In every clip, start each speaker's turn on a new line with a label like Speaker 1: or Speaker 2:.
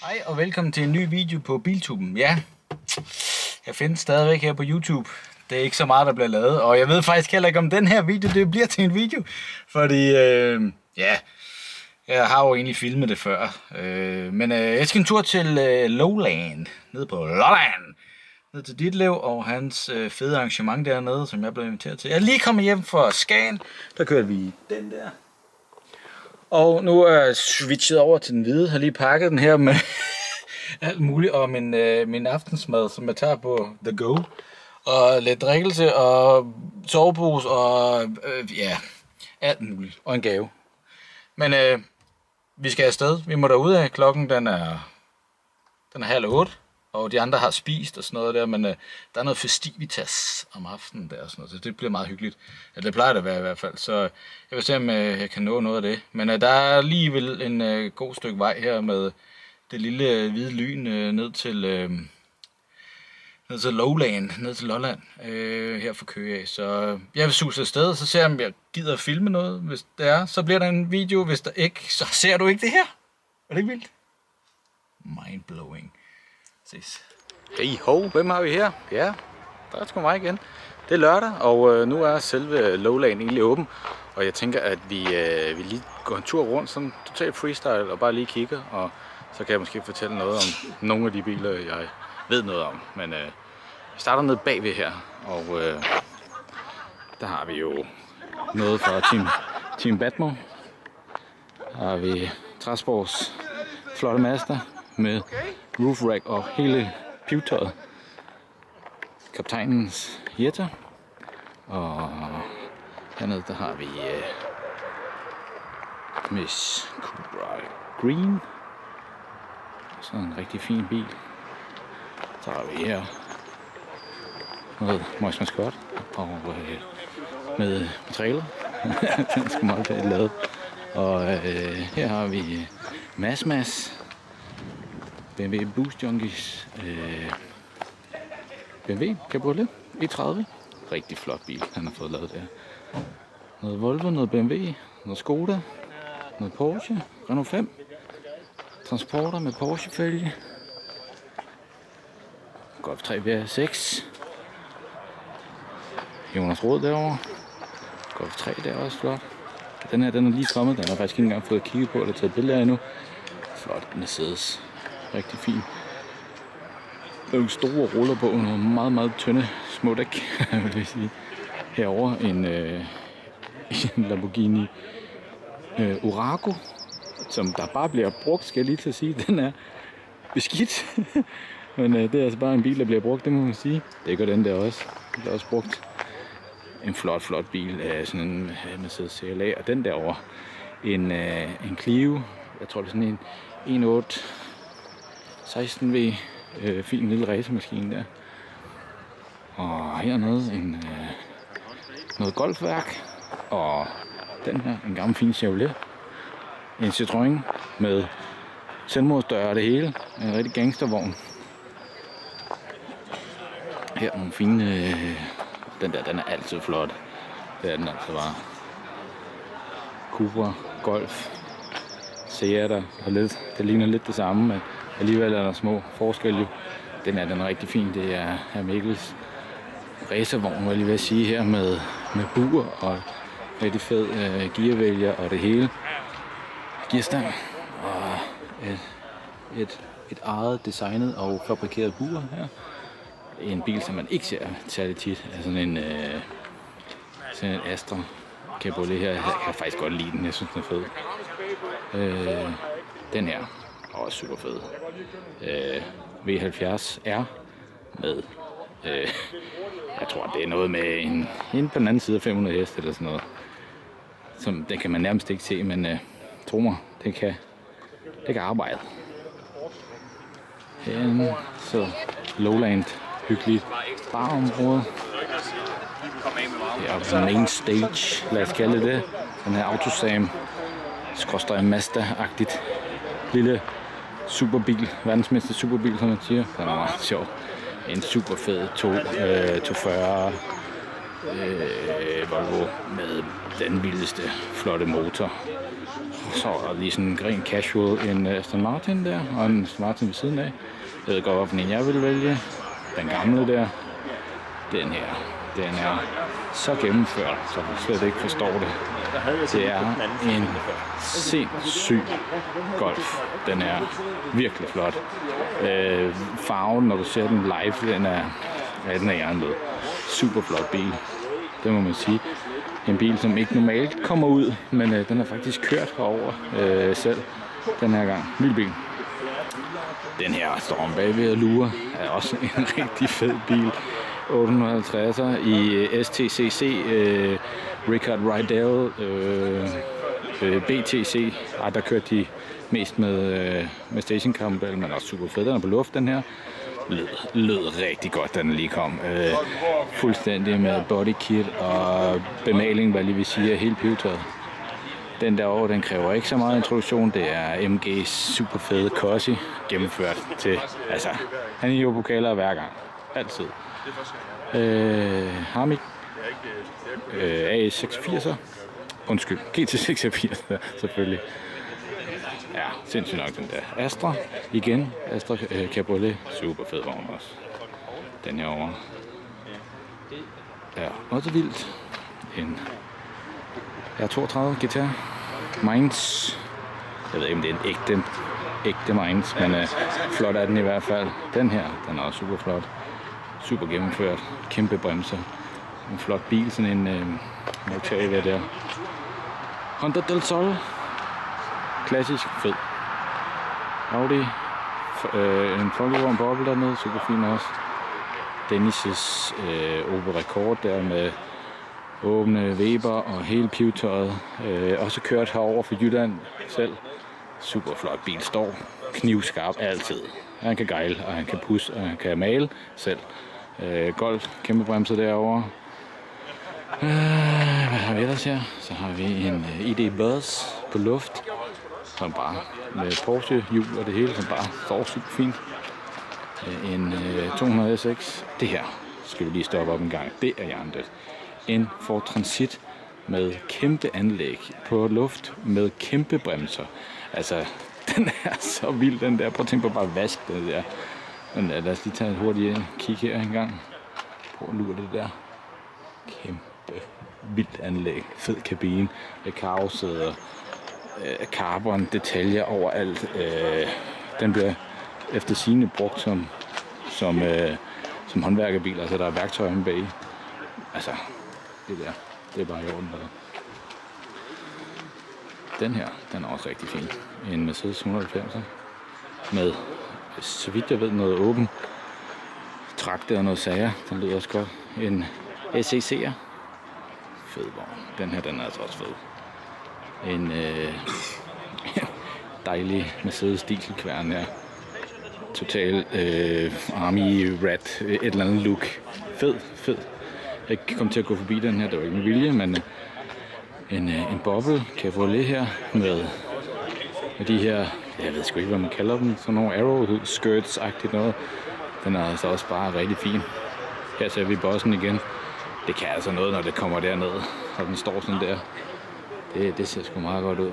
Speaker 1: Hej og velkommen til en ny video på Biltuben. Ja, jeg findes stadigvæk her på YouTube. Det er ikke så meget, der bliver lavet, og jeg ved faktisk heller ikke, om den her video det bliver til en video. Fordi, jeg har jo egentlig filmet det før. Men jeg skal en tur til Lowland, nede på Lolland. Ned til Ditlev og hans fede arrangement dernede, som jeg blev inviteret til. Jeg er lige kommet hjem fra Skagen, der kørte vi den der. Og nu er jeg switchet over til den hvide. Jeg har lige pakket den her med alt muligt. Og min aftensmad, som jeg tager på The Go. Og lidt drikkelse og sovepose og ja, alt muligt. Og en gave. Men vi skal afsted. Vi må derude af. Klokken den er 7:30. Og de andre har spist og sådan noget der. Men der er noget festivitas om aftenen der og sådan noget. Så det bliver meget hyggeligt. Ja, det plejer det at være i hvert fald. Så jeg vil se, om jeg kan nå noget af det. Men der er alligevel en god stykke vej her med det lille hvide lyn ned til Lowland, ned til Lolland, her fra Køge af. Så jeg vil suse afsted, så ser jeg, om jeg gider at filme noget. Hvis det er, så bliver der en video. Hvis der ikke, så ser du ikke det her. Er det ikke vildt? Mindblowing. Ses. Hey ho, hvem har vi her? Ja, der er sgu mig igen. Det er lørdag, og nu er selve Lowland egentlig åben. Og jeg tænker, at vi lige går en tur rundt, sådan totalt freestyle, og bare lige kigger. Og så kan jeg måske fortælle noget om nogle af de biler, jeg ved noget om. Men vi starter nede bagved her, og der har vi jo noget fra Team Batmo. Der har vi Træsports flotte Mazda med roof rack og hele pivetøjet. Kaptajnens Jetta. Og hernede der har vi Miss Cobra Green. Sådan en rigtig fin bil. Så har vi her noget Mois Mascot og med trailer. Den er sgu meget fedt lavet. Og her har vi Mas BMW Boost Junkies BMW Cabriolet E30. Rigtig flot bil, han har fået lavet der. Noget Volvo, noget BMW, noget Skoda, noget Porsche, Renault 5. Transporter med Porsche-fælge. Golf 3 VR6. Jonas Rød derovre. Golf 3 der er også flot. Den her, den er lige kommet. Den har faktisk ikke engang fået kigget på eller taget billeder af endnu. Flot Mercedes. Rigtig fin. Nogle store ruller på. Nogle meget, meget tynde små dæk, vil jeg sige. Herovre en Lamborghini Urraco, som der bare bliver brugt, skal jeg lige til at sige. Den er beskidt. Men det er altså bare en bil, der bliver brugt, det må man sige. Det gør den der også. Den er også brugt. En flot bil. Sådan en Mercedes CLA. Og den derovre. En Clio. Jeg tror det er sådan en 1.8 16V. Fin lille racermaskine der. Og hernede noget golfværk. Og den her, en gammel fin Chevrolet. En Citroën med selvmordsdør og det hele. En rigtig gangstervogn. Her nogle fine... den er altid flot. Det er den altså bare. Cupra, Golf, Seat og lidt. Det ligner lidt det samme, men alligevel er der små forskelle. Den er rigtig fin. Det er Hr. Mikkels racervogn, vil jeg lige vil sige her, med bur og rigtig fed gearvælger og det hele. Gearstang og et eget designet og fabrikeret bur her. En bil, som man ikke ser særlig tit. Altså sådan en Astra Cabriolet her. Jeg kan faktisk godt lide den. Jeg synes, den er fed. Den her er også super fed. V70R med jeg tror, det er noget med en på den anden side af 500 heste eller sådan noget. Som, det kan man nærmest ikke se, men tro mig, det kan arbejde. Så Lowland, hyggeligt barområde. Her er main stage, lad os kalde det. Den her Autosam, skråstreg Mazda-agtigt lille superbil, verdensmester superbil, som man siger. Den er meget sjov. En super fed 240 Volvo med den vildeste flotte motor. Så er der lige sådan en ren casual, en Aston Martin der, og en Aston Martin ved siden af. Jeg ved godt, hvilken jeg vil vælge. Den gamle der. Den her. Den er så gennemført, så du slet ikke forstår det. Det er en sindssyg Golf. Den er virkelig flot. Farven, når du ser den live, den er hjernet. Super flot bil. Det må man sige. En bil, som ikke normalt kommer ud, men den har faktisk kørt herover selv den her gang. Vild bil. Den her står om bagved og lurer, er også en rigtig fed bil. 850'er i STCC, Richard Rydell, BTC. Der kørte de mest med stationcar-modellen, men også super fed. Den er på luft, den her. Lød rigtig godt, da den lige kom. Fuldstændig med bodykit og bemaling, hvad jeg lige vil sige, er helt pivetøjet. Den derovre, den kræver ikke så meget introduktion. Det er MG's super fede Cossi, gennemført til, altså, han er jo pokaler hver gang. Altid. Harmik. AS86'er. Undskyld, GT86 selvfølgelig. Ja, sindssygt nok den der. Astra, igen. Astra Cabriolet. Super fed vogn også. Den herovre. Ja, også vildt. En R32 GTR. Mainz. Jeg ved ikke, om det er en ægte Mainz, men flot er den i hvert fald. Den her, den er også super flot. Super gennemført. Kæmpe bremser. En flot bil, sådan en Octavia der. Honda del Sol. Klassisk fed. Audi. En folkevogn boble dernede. Super fin også. Dennis' Opel Rekord der med åbne Weber og hele pivetøjet. Også kørt herover for Jylland selv. Super flot bil. Står knivskarp altid. Han kan gejle, og han kan pusse, og han kan male selv. Golf, kæmpe bremser derovre. Hvad har vi ellers her? Så har vi en ID Buzz på luft, som bare med Porsche hjul og det hele, som bare står super fint. En 200 SX. Det her skal vi lige stoppe op en gang. Det er hjernedødt. En Ford Transit med kæmpe anlæg på luft med kæmpe bremser. Altså, den er så vild, den der. Prøv at tænke på bare vask det der. Men lad os lige tage et hurtigt kig her en gang. Prøv at lure det der. Kæmpe vildt anlæg. Fed kabine. Recaro-sæder. Carbon detaljer overalt. Den bliver efter sigende brugt som håndværkerbil. Altså der er værktøj inde bag. Altså det der. Det er bare i orden der. Den her, den er også rigtig fin. En Mercedes 190'er med, så vidt jeg ved, noget åben trakte og noget sager. Den lyder også godt. En SEC'er. Fed vogn. Den her, den er altså også fed. En dejlig Mercedes dieselkværn her. Total Army Rat, et eller andet look. Fed. Jeg kom til at gå forbi den her, det var ikke en vilje, men en boble Cabriolet her med de her, jeg ved sgu ikke, hvad man kalder dem, sådan nogle arrow skirts-agtigt noget. Den er altså også bare rigtig fin. Her ser vi bossen igen. Det kan altså noget, når det kommer derned, og den står sådan der. Det ser sgu meget godt ud.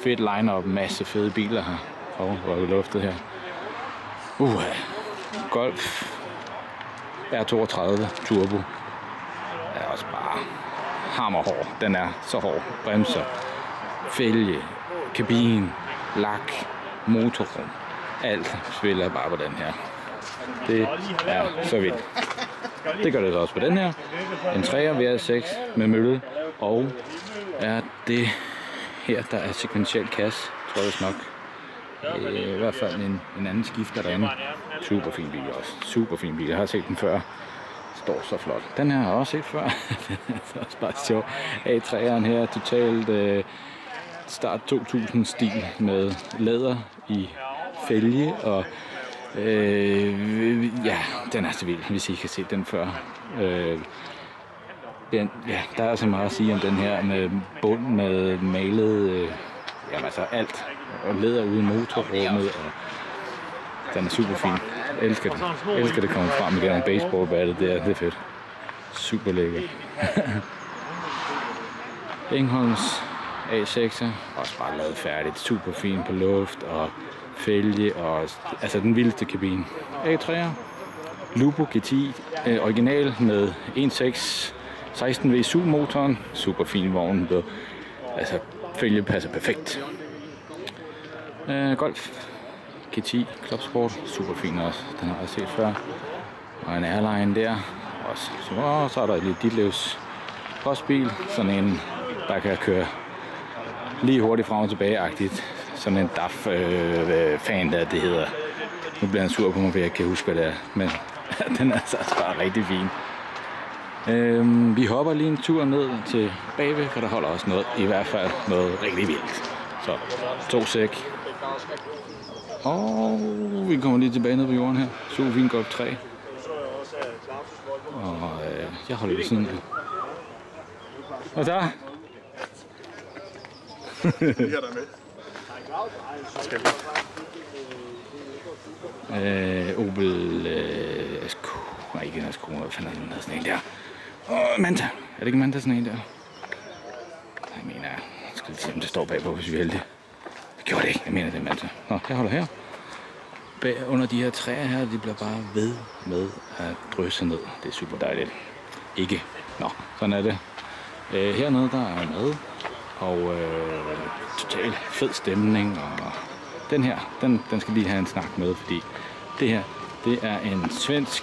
Speaker 1: Fedt line-up, masse fede biler her. Hvor er det luftet her. Golf R32 Turbo er også bare hammerhård. Den er så hård. Bremser, fælge, kabine, lak, motorrum. Alt spiller bare på den her. Det er så vildt. Det gør det også på den her. En 3'er VR6 med mølle. Og er det her, der er sekventiel kasse, tror jeg nok. I hvert fald en anden skifter derinde. Super fin bil også. Super fin bil. Jeg har set den før. Står så flot. Den her har jeg også set før. Den er også bare sjov. A3'eren her, totalt start 2000 stil med læder i fælge. Og ja, den er så vild, hvis I kan se den før. Der er så meget at sige om den her med bund, med malet, jamen altså alt. Og læder ude i motorrummet, og den er super fin. Jeg elsker det kommer frem igen. Baseballbattet, det er fedt. Super.
Speaker 2: super lækker. Engholms A6'er, også bare lavet færdigt, super fin på luft og fælge og altså den vildeste kabine. A3'er, Lupo GT original med 1.6 16V SUV motoren, super fin vogn, altså fælge passer perfekt. Golf GT Club Sport, super fin også, den har jeg set før. Og en Airline der også. Så er der lidt Ditlevs postbil, sådan en der kan køre lige hurtigt frem og tilbage-agtigt. Sådan en DAF fan der, det hedder. Nu bliver han sur på mig, for jeg ikke kan huske, hvad det er. Men den er altså bare rigtig fin. Vi hopper lige en tur ned til bagved, for der holder også noget, i hvert fald noget rigtig vildt. Så 2 sæk. Og vi kommer lige tilbage ned på jorden her. Super fin Golf 3. Og jeg holder ved siden af. Og der?
Speaker 3: Her der med.
Speaker 2: Opel SQ. Nej, ikke en SQ. Hvad fanden er den sådan en der? Manta. Er det ikke Manta sådan en der? Jeg mener, jeg skal lige se, om det står bagpå, hvis vi er heldige. Det gjorde det ikke. Jeg mener, det er Manta. Nå, jeg holder her. Bag under de her træer her, de bliver bare ved med at drysse ned. Det er super dejligt. Ikke. Nå, sådan er det. Hernede der er mad. Og total fed stemning. Og den her, den skal lige have en snak med, fordi det her, det er en svensk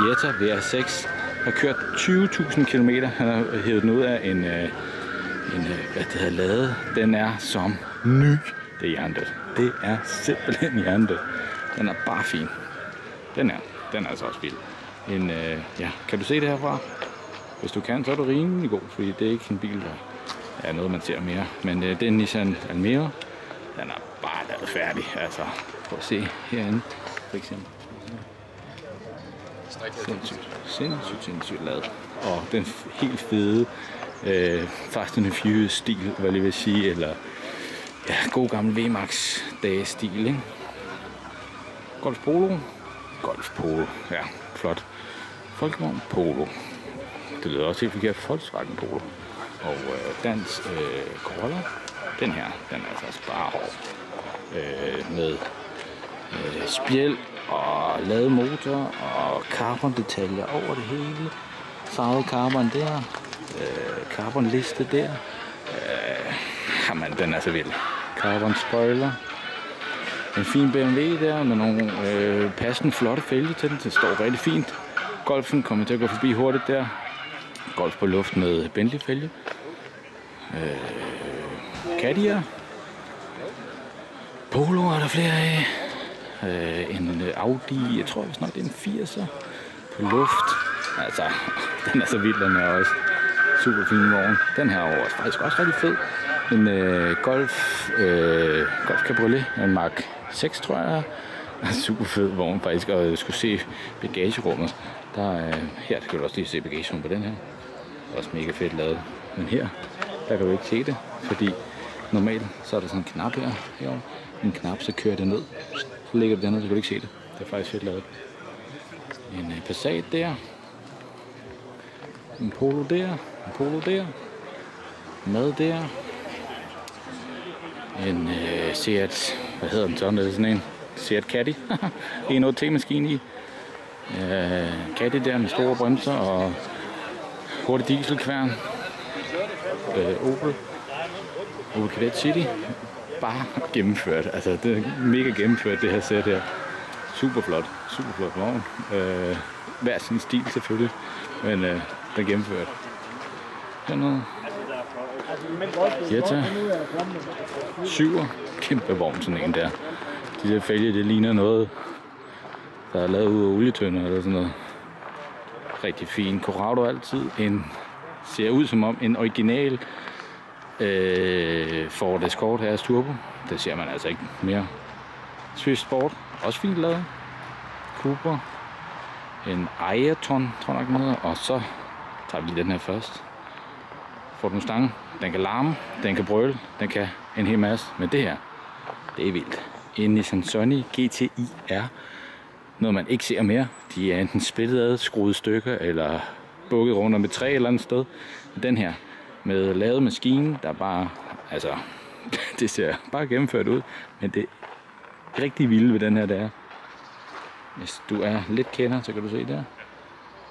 Speaker 2: Jetta VR6. Har kørt 20.000 km. Han har hævet den ud af en hvad det hedder, ladet. Den er som ny. Det er hjernedødt. Det er simpelthen hjernedødt. Den er bare fin. Den er altså også vild. Ja, kan du se det herfra? Hvis du kan, så er du rimelig god, fordi det er ikke en bil, der er noget, man ser mere. Men det er en Nissan Almera. Den er bare lavet færdig. Altså, prøv at se herinde, for eksempel. Sindssygt lavet. Og den helt fede Fast and Furious stil, hvad jeg vil sige, eller ja, god gammel VMAX dages stil, ikke? Golf Polo, ja, flot. Folkevogn Polo. Det lyder også helt forkert. Volkswagen Polo. Og dansk Corolla. Den her, den er altså bare hård. Med spjæld og lavet motor og carbon detaljer over det hele. Farvet carbon der. Carbon liste der. Jamen, den er så vild. Carbon spoiler. En fin BMW der med nogle passende flotte fælge til den. Det står rigtig fint. Golfen kommer til at gå forbi hurtigt der. Golf på luft med Bentley fælge. Caddy'er. Polo er der flere af. En Audi, jeg tror vist nok det er en 80'er på luft. Altså, den er så vild, den er også super fin vogn. Den her er faktisk også rigtig fed. En Golf Cabriolet, en Mark 6 tror jeg. Super fed vogn faktisk, og jeg skulle se bagagerummet. Her kan du også lige se bagagerummet på den her. Også mega fedt lavet. Men her, der kan du ikke se det, fordi normalt så er der sådan en knap herovre. En knap, så kører det ned. Så ligger det dernede, så kan du ikke se det. Det er faktisk fedt lavet. En Passat der. En Polo der. En Polo der. Mad der. En Seat, hvad hedder den sådan? Det er sådan en Seat Caddy. En 8T-maskine i. Caddy der med store bremser og hurtig dieselkværn. Opel Kadett City. Bare gennemført. Altså, det er mega gennemført, det her sæt her. Super flot vogn. Hver sin stil selvfølgelig, men den er gennemført. Hernede. Jetta. 7'er. Kæmpe vogn, sådan en der. De der fælge, det ligner noget, der er lavet ud af olietønder eller sådan noget. Rigtig fin. Corrado altid. Ser ud som om en original Ford Escort her Turbo. Det ser man altså ikke mere. Swift Sport. Også fint lavet. Cooper. En Ayrton, tror jeg nok den hedder. Og så tager vi lige den her først. Ford Mustang. Den kan larme, den kan brøle, den kan en hel masse. Men det her, det er vildt. En Nissan Sunny GTI R. Noget man ikke ser mere. De er enten splittet ad, skruet stykker, eller bukket rundt om et træ et eller andet sted. Den her med lavet maskine, der bare, altså, det ser bare gennemført ud, men det rigtig vilde ved den her, det er, hvis du er lidt kender, så kan du se der,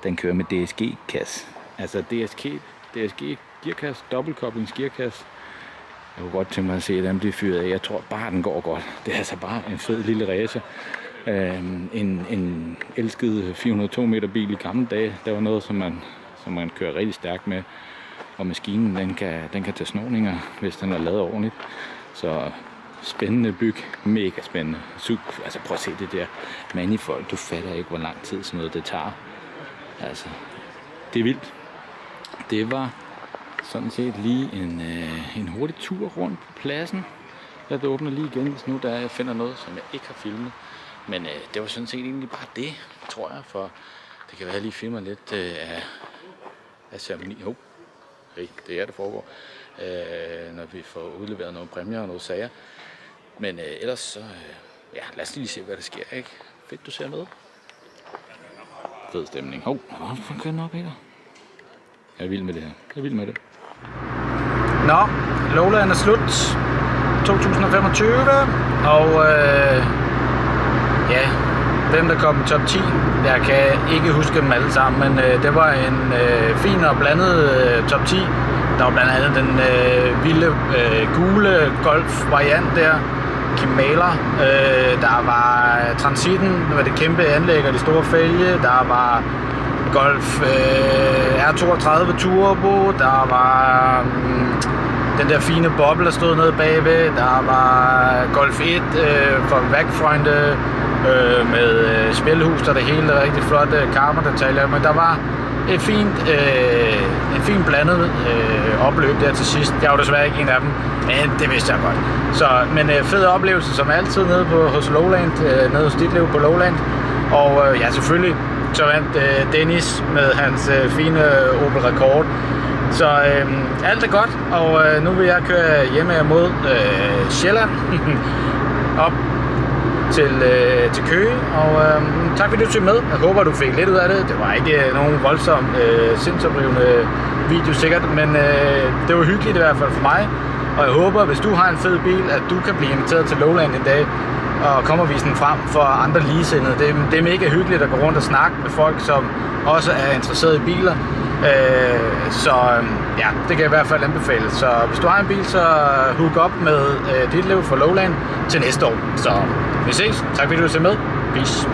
Speaker 2: den kører med DSG-kasse. Altså DSG gearkasse, dobbeltkoblingsgearkasse. Jeg kunne godt tænke mig at se, at den bliver fyret af. Jeg tror bare, den går godt. Det er altså bare en fed lille racer. En elsket 402 meter bil i gamle dage, der var noget, som man kører rigtig stærkt med. Og maskinen, den kan tage snoninger, hvis den er lavet ordentligt. Så spændende byg, mega spændende. Altså prøv at se det der manifold. Du fatter ikke, hvor lang tid sådan noget det tager. Altså, det er vildt. Det var sådan set lige en hurtig tur rundt på pladsen. Jeg åbner lige igen, hvis nu jeg finder noget, som jeg ikke har filmet. Men det var sådan set egentlig bare det, tror jeg, for det kan være, at jeg lige filmer lidt af ceremoni. Hey, det er det foregår, når vi får udleveret nogle præmier og nogle sager. Men ellers så, ja, lad os lige se, hvad der sker, ikke? Fedt, du ser med. Fed stemning. Hvorfor kører den op, Peter? Jeg er vild med det her. Jeg er vild med det.
Speaker 1: Nå, Lowland er slut. 2025. Og ja, hvem der kom i top 10, jeg kan ikke huske dem alle sammen, men det var en fin og blandet top 10. Der var blandt andet den vilde gule Golf-variant der, Kim Mahler. Der var Transiten med det kæmpe anlæg og det store fælge. Der var Golf R32 Turbo. Der var den der fine boble, der stod nede bagved. Der var Golf 1 for Vagtfreunde med spilhus og det hele, rigtig flotte kammerdetaljer. Men der var et en fin blandet opløb der til sidst. Jeg var desværre ikke en af dem, men det vidste jeg godt. Så, men fed oplevelse som altid nede hos Lowland, nede hos Ditlev på Lowland. Og ja, selvfølgelig så vandt Dennis med hans fine Opel Rekord. Så alt er godt, og nu vil jeg køre hjemme mod Sjælland op til Køge, og tak fordi du tog med. Jeg håber du fik lidt ud af det. Det var ikke nogen voldsom sindsoprivende video sikkert, men det var hyggeligt i hvert fald for mig. Og jeg håber, hvis du har en fed bil, at du kan blive inviteret til Lowland en dag og komme og vise den frem for andre ligesindede. Det er mega hyggeligt at gå rundt og snakke med folk, som også er interesseret i biler. Så ja, det kan jeg i hvert fald anbefale. Så hvis du har en bil, så hook op med Ditlev for Lowland til næste år. Så vi ses. Tak fordi du ser med. Peace.